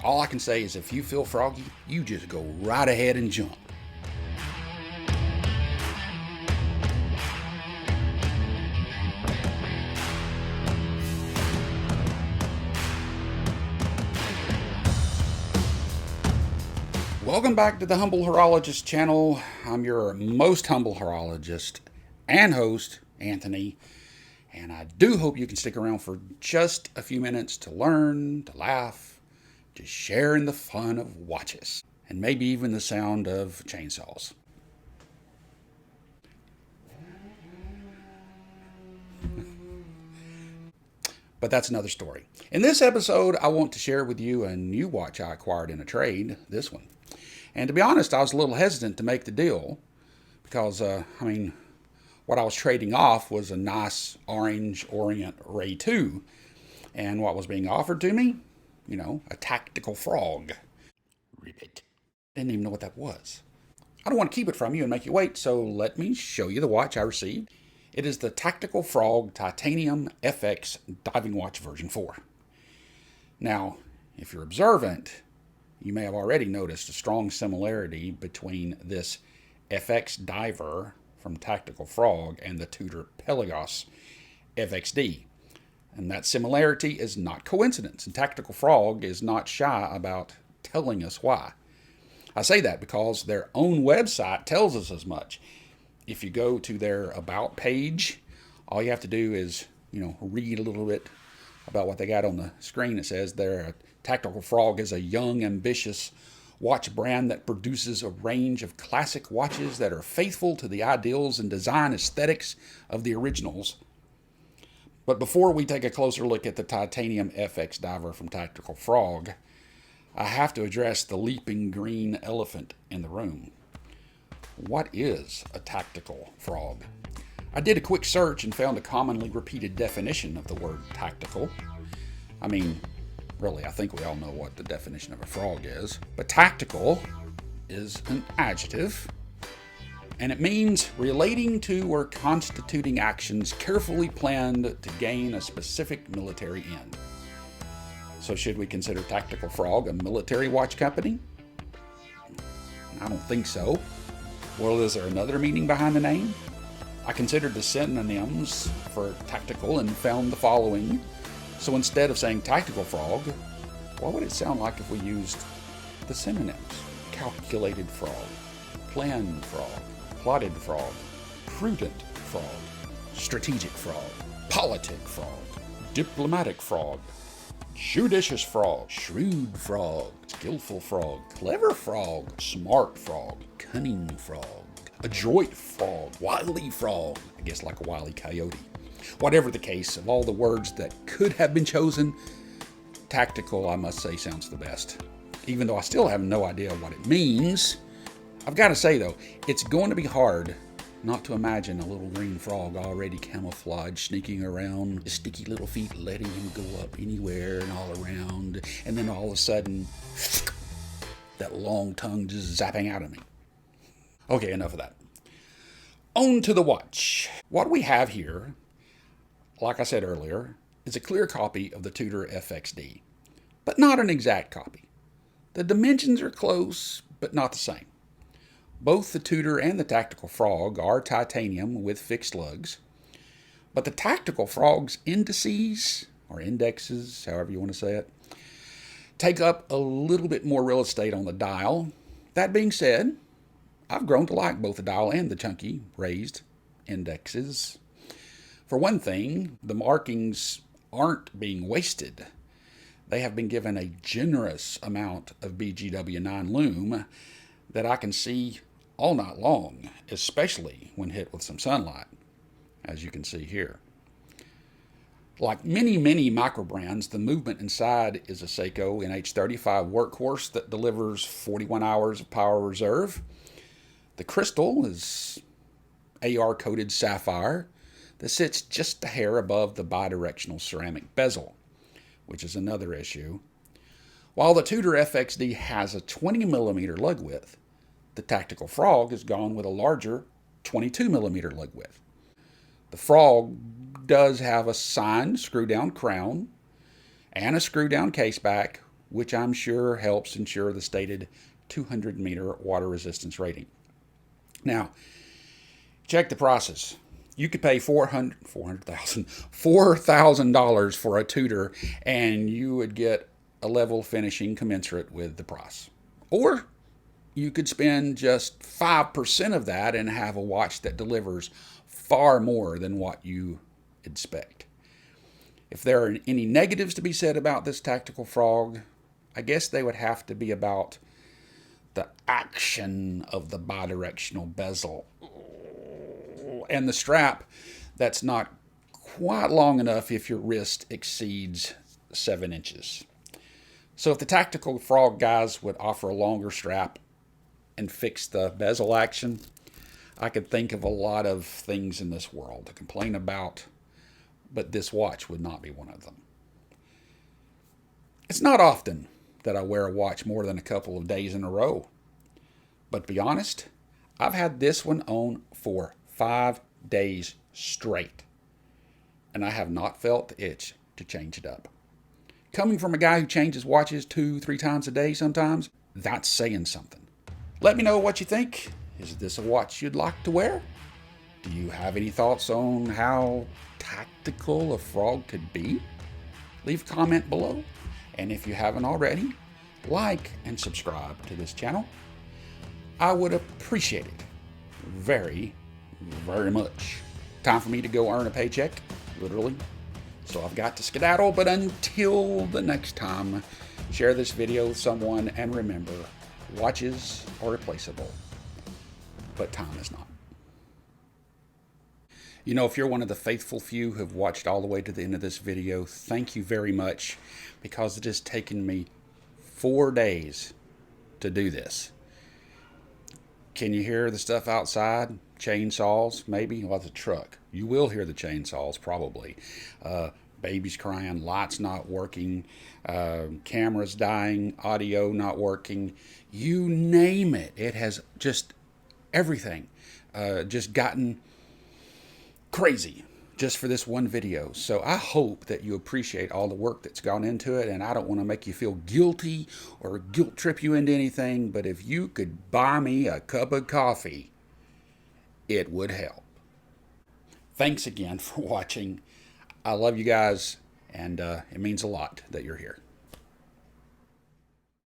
All I can say is if you feel froggy, you just go right ahead and jump. Welcome back to the Humble Horologist channel. I'm your most humble horologist and host, Anthony, and I do hope you can stick around for just a few minutes to learn, to laugh, to share in the fun of watches, and maybe even the sound of chainsaws. But that's another story. In this episode, I want to share with you a new watch I acquired in a trade, this one. And to be honest, I was a little hesitant to make the deal because, what I was trading off was a nice orange Orient Ray 2. And what was being offered to me? A tactical frog. Ribbit. Didn't even know what that was. I don't want to keep it from you and make you wait, so let me show you the watch I received. It is the Tactical Frog Titanium FX Diving Watch version 4. Now, if you're observant, you may have already noticed a strong similarity between this FX diver from Tactical Frog and the Tudor Pelagos FXD. And that similarity is not coincidence, and Tactical Frog is not shy about telling us why. I say that because their own website tells us as much. If you go to their About page, all you have to do is, read a little bit about what they got on the screen. It says their Tactical Frog is a young, ambitious watch brand that produces a range of classic watches that are faithful to the ideals and design aesthetics of the originals. But before we take a closer look at the Titanium FX Diver from Tactical Frog, I have to address the leaping green elephant in the room. What is a tactical frog? I did a quick search and found a commonly repeated definition of the word tactical. Really, I think we all know what the definition of a frog is. But tactical is an adjective, and it means relating to or constituting actions carefully planned to gain a specific military end. So should we consider Tactical Frog a military watch company? I don't think so. Well, is there another meaning behind the name? I considered the synonyms for tactical and found the following. So instead of saying Tactical Frog, what would it sound like if we used the synonyms? Calculated frog, planned frog, plotted frog, prudent frog, strategic frog, politic frog, diplomatic frog, judicious frog, shrewd frog, skillful frog, clever frog, smart frog, cunning frog, adroit frog, wily frog, I guess like a wily coyote. Whatever the case, of all the words that could have been chosen, tactical, I must say, sounds the best. Even though I still have no idea what it means, I've got to say though, it's going to be hard not to imagine a little green frog already camouflaged, sneaking around, his sticky little feet letting him go up anywhere and all around, and then all of a sudden, that long tongue just zapping out of me. Okay, enough of that. On to the watch. What we have here, like I said earlier, is a clear copy of the Tudor FXD, but not an exact copy. The dimensions are close, but not the same. Both the Tudor and the Tactical Frog are titanium with fixed lugs, but the Tactical Frog's indices, or indexes, however you want to say it, take up a little bit more real estate on the dial. That being said, I've grown to like both the dial and the chunky, raised indexes. For one thing, the markings aren't being wasted. They have been given a generous amount of BGW9 lume that I can see all night long, especially when hit with some sunlight, as you can see here. Like many micro brands, the movement inside is a Seiko NH35 workhorse that delivers 41 hours of power reserve. The crystal is AR-coated sapphire that sits just a hair above the bidirectional ceramic bezel, which is another issue. While the Tudor FXD has a 20mm lug width, the Tactical Frog has gone with a larger 22mm lug width. The Frog does have a signed screw-down crown and a screw-down caseback which I'm sure helps ensure the stated 200-meter water resistance rating. Now, check the prices. You could pay $4,000 for a tutor, and you would get a level finishing commensurate with the price. Or you could spend just 5% of that and have a watch that delivers far more than what you expect. If there are any negatives to be said about this Tactical Frog, I guess they would have to be about the action of the bidirectional bezel and the strap that's not quite long enough if your wrist exceeds 7 inches. So if the Tactical Frog guys would offer a longer strap and fix the bezel action, I could think of a lot of things in this world to complain about, but this watch would not be one of them. It's not often that I wear a watch more than a couple of days in a row. But to be honest, I've had this one on for 5 days straight, and I have not felt the itch to change it up. Coming from a guy who changes watches 2-3 times a day sometimes, that's saying something. Let me know what you think. Is this a watch you'd like to wear? Do you have any thoughts on how tactical a Frog could be? Leave a comment below. And if you haven't already, like and subscribe to this channel. I would appreciate it very, very much. Time for me to go earn a paycheck, literally. So I've got to skedaddle, but until the next time, share this video with someone, and remember, watches are replaceable, but time is not. You know, if you're one of the faithful few who have watched all the way to the end of this video, thank you very much, because it has taken me 4 days to do this. Can you hear the stuff outside? Chainsaws, maybe? Well, it's a truck. You will hear the chainsaws, probably. Babies crying, lights not working, cameras dying, audio not working. You name it. It has just everything just gotten crazy just for this one video. So I hope that you appreciate all the work that's gone into it, and I don't want to make you feel guilty or guilt trip you into anything, but if you could buy me a cup of coffee, it would help. Thanks again for watching. I love you guys, and it means a lot that you're here.